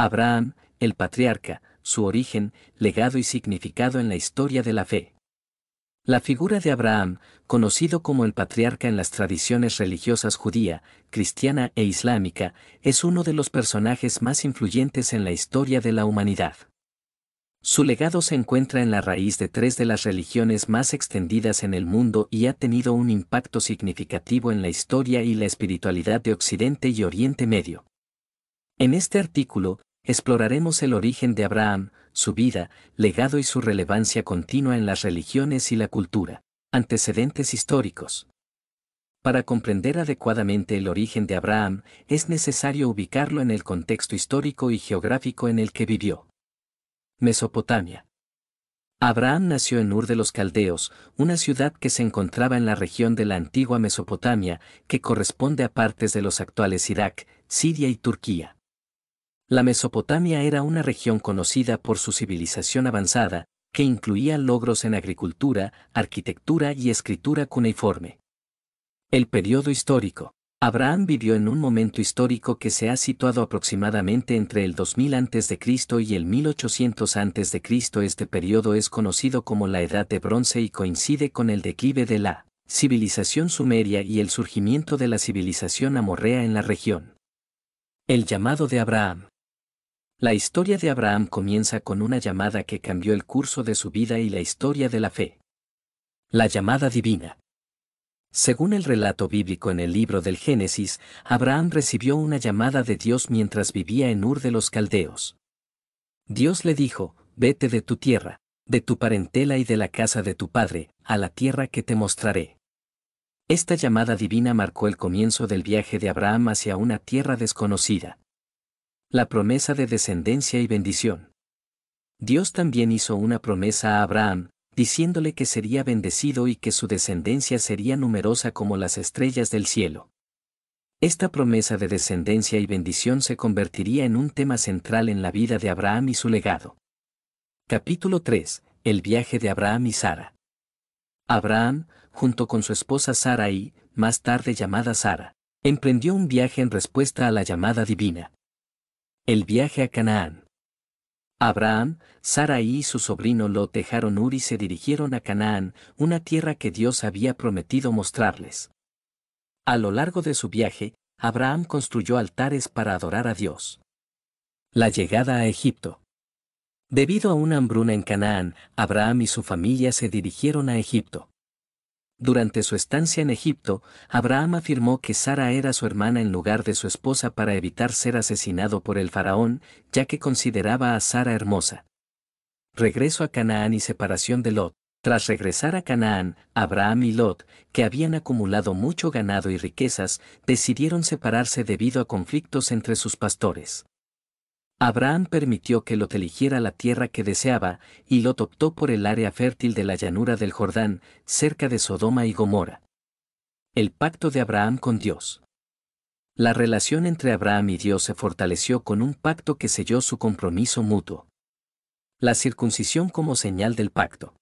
Abraham, el patriarca, su origen, legado y significado en la historia de la fe. La figura de Abraham, conocido como el patriarca en las tradiciones religiosas judía, cristiana e islámica, es uno de los personajes más influyentes en la historia de la humanidad. Su legado se encuentra en la raíz de tres de las religiones más extendidas en el mundo y ha tenido un impacto significativo en la historia y la espiritualidad de Occidente y Oriente Medio. En este artículo, exploraremos el origen de Abraham, su vida, legado y su relevancia continua en las religiones y la cultura. Antecedentes históricos. Para comprender adecuadamente el origen de Abraham, es necesario ubicarlo en el contexto histórico y geográfico en el que vivió. Mesopotamia. Abraham nació en Ur de los Caldeos, una ciudad que se encontraba en la región de la antigua Mesopotamia, que corresponde a partes de los actuales Irak, Siria y Turquía. La Mesopotamia era una región conocida por su civilización avanzada, que incluía logros en agricultura, arquitectura y escritura cuneiforme. El periodo histórico. Abraham vivió en un momento histórico que se ha situado aproximadamente entre el 2000 a.C. y el 1800 a.C. Este periodo es conocido como la Edad de Bronce y coincide con el declive de la civilización sumeria y el surgimiento de la civilización amorrea en la región. El llamado de Abraham. La historia de Abraham comienza con una llamada que cambió el curso de su vida y la historia de la fe. La llamada divina. Según el relato bíblico en el libro del Génesis, Abraham recibió una llamada de Dios mientras vivía en Ur de los Caldeos. Dios le dijo: «Vete de tu tierra, de tu parentela y de la casa de tu padre, a la tierra que te mostraré». Esta llamada divina marcó el comienzo del viaje de Abraham hacia una tierra desconocida. La promesa de descendencia y bendición. Dios también hizo una promesa a Abraham, diciéndole que sería bendecido y que su descendencia sería numerosa como las estrellas del cielo. Esta promesa de descendencia y bendición se convertiría en un tema central en la vida de Abraham y su legado. Capítulo 3. El viaje de Abraham y Sara. Abraham, junto con su esposa Sarai, más tarde llamada Sara, emprendió un viaje en respuesta a la llamada divina. El viaje a Canaán. Abraham, Sarai y su sobrino Lot dejaron Ur y se dirigieron a Canaán, una tierra que Dios había prometido mostrarles. A lo largo de su viaje, Abraham construyó altares para adorar a Dios. La llegada a Egipto. Debido a una hambruna en Canaán, Abraham y su familia se dirigieron a Egipto. Durante su estancia en Egipto, Abraham afirmó que Sara era su hermana en lugar de su esposa para evitar ser asesinado por el faraón, ya que consideraba a Sara hermosa. Regreso a Canaán y separación de Lot. Tras regresar a Canaán, Abraham y Lot, que habían acumulado mucho ganado y riquezas, decidieron separarse debido a conflictos entre sus pastores. Abraham permitió que Lot eligiera la tierra que deseaba, y Lot optó por el área fértil de la llanura del Jordán, cerca de Sodoma y Gomorra. El pacto de Abraham con Dios. La relación entre Abraham y Dios se fortaleció con un pacto que selló su compromiso mutuo. La circuncisión como señal del pacto.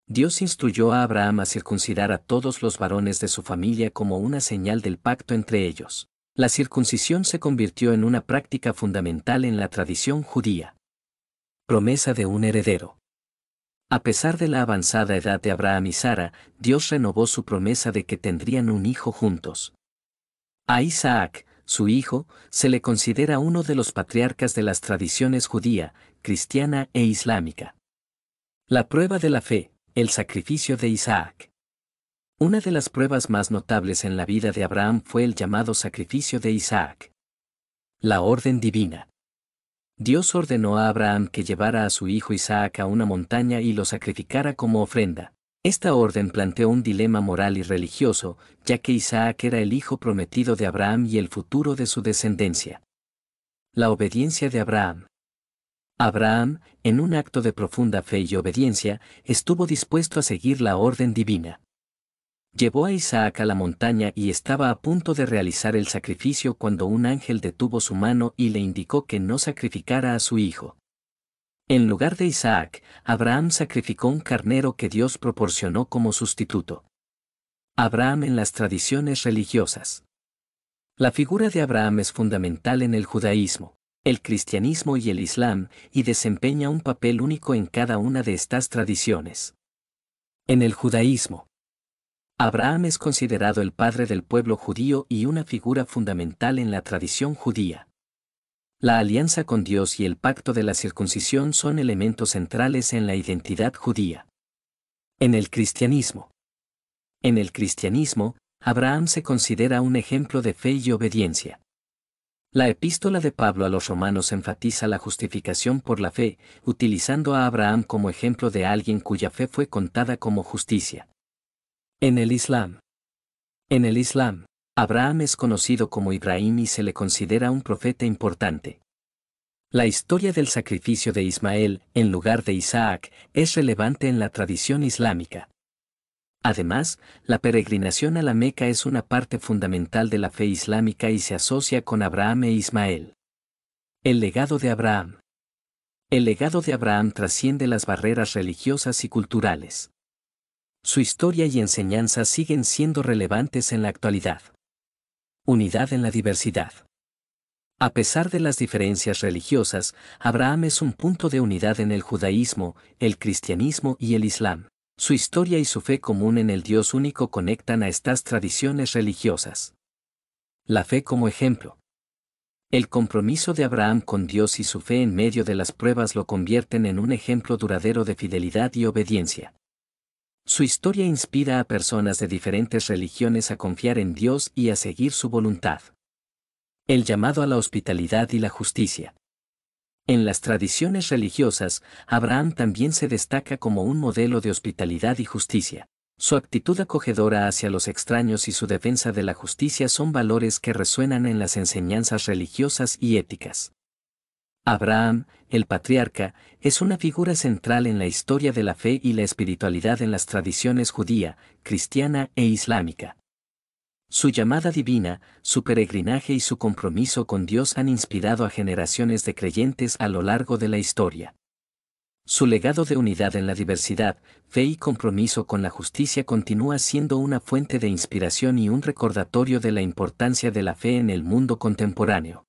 Dios instruyó a Abraham a circuncidar a todos los varones de su familia como una señal del pacto entre ellos. La circuncisión se convirtió en una práctica fundamental en la tradición judía. Promesa de un heredero. A pesar de la avanzada edad de Abraham y Sara, Dios renovó su promesa de que tendrían un hijo juntos. A Isaac, su hijo, se le considera uno de los patriarcas de las tradiciones judía, cristiana e islámica. La prueba de la fe, el sacrificio de Isaac. Una de las pruebas más notables en la vida de Abraham fue el llamado sacrificio de Isaac. La orden divina. Dios ordenó a Abraham que llevara a su hijo Isaac a una montaña y lo sacrificara como ofrenda. Esta orden planteó un dilema moral y religioso, ya que Isaac era el hijo prometido de Abraham y el futuro de su descendencia. La obediencia de Abraham. Abraham, en un acto de profunda fe y obediencia, estuvo dispuesto a seguir la orden divina. Llevó a Isaac a la montaña y estaba a punto de realizar el sacrificio cuando un ángel detuvo su mano y le indicó que no sacrificara a su hijo. En lugar de Isaac, Abraham sacrificó un carnero que Dios proporcionó como sustituto. Abraham en las tradiciones religiosas. La figura de Abraham es fundamental en el judaísmo. el cristianismo y el islam, y desempeña un papel único en cada una de estas tradiciones. En el judaísmo, Abraham es considerado el padre del pueblo judío y una figura fundamental en la tradición judía. La alianza con Dios y el pacto de la circuncisión son elementos centrales en la identidad judía. En el cristianismo, Abraham se considera un ejemplo de fe y obediencia. La epístola de Pablo a los romanos enfatiza la justificación por la fe, utilizando a Abraham como ejemplo de alguien cuya fe fue contada como justicia. En el Islam, Abraham es conocido como Ibrahim y se le considera un profeta importante. La historia del sacrificio de Ismael, en lugar de Isaac, es relevante en la tradición islámica. Además, la peregrinación a la Meca es una parte fundamental de la fe islámica y se asocia con Abraham e Ismael. El legado de Abraham. El legado de Abraham trasciende las barreras religiosas y culturales. Su historia y enseñanza siguen siendo relevantes en la actualidad. Unidad en la diversidad. A pesar de las diferencias religiosas, Abraham es un punto de unidad en el judaísmo, el cristianismo y el islam. Su historia y su fe común en el Dios único conectan a estas tradiciones religiosas. La fe como ejemplo. El compromiso de Abraham con Dios y su fe en medio de las pruebas lo convierten en un ejemplo duradero de fidelidad y obediencia. Su historia inspira a personas de diferentes religiones a confiar en Dios y a seguir su voluntad. El llamado a la hospitalidad y la justicia. En las tradiciones religiosas, Abraham también se destaca como un modelo de hospitalidad y justicia. Su actitud acogedora hacia los extraños y su defensa de la justicia son valores que resuenan en las enseñanzas religiosas y éticas. Abraham, el patriarca, es una figura central en la historia de la fe y la espiritualidad en las tradiciones judía, cristiana e islámica. Su llamada divina, su peregrinaje y su compromiso con Dios han inspirado a generaciones de creyentes a lo largo de la historia. Su legado de unidad en la diversidad, fe y compromiso con la justicia continúa siendo una fuente de inspiración y un recordatorio de la importancia de la fe en el mundo contemporáneo.